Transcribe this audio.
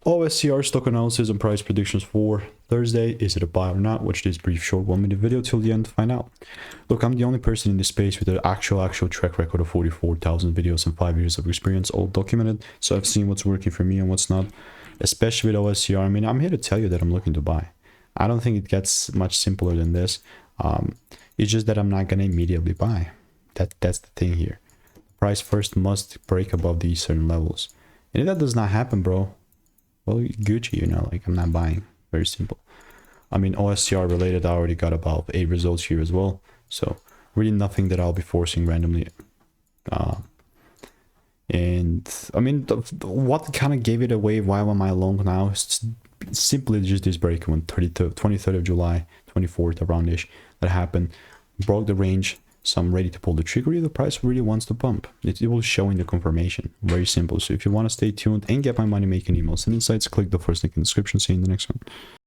OSCR stock analysis and price predictions for Thursday. Is it a buy or not? Watch this brief short 1-minute video till the end to find out. Look, I'm the only person in this space with an actual track record of 44,000 videos and 5 years of experience, all documented. So I've seen what's working for me and what's not, especially with OSCR. I mean, I'm here to tell you that I'm looking to buy. I don't think it gets much simpler than this. It's just that I'm not gonna immediately buy. That's the thing here. Price first must break above these certain levels, and if that does not happen, bro, well, Gucci, you know, like, I'm not buying. Very simple. I mean, OSCR related, I already got about 8 results here as well, so really nothing that I'll be forcing randomly. And I mean, what kind of gave it away? Why am I long now? It's simply just this break on 23rd of July, 24th around ish, that happened, broke the range. So I'm ready to pull the trigger if the price really wants to pump. It will show in the confirmation. Very simple. So if you want to stay tuned and get my money making emails and insights, click the first link in the description. See you in the next one.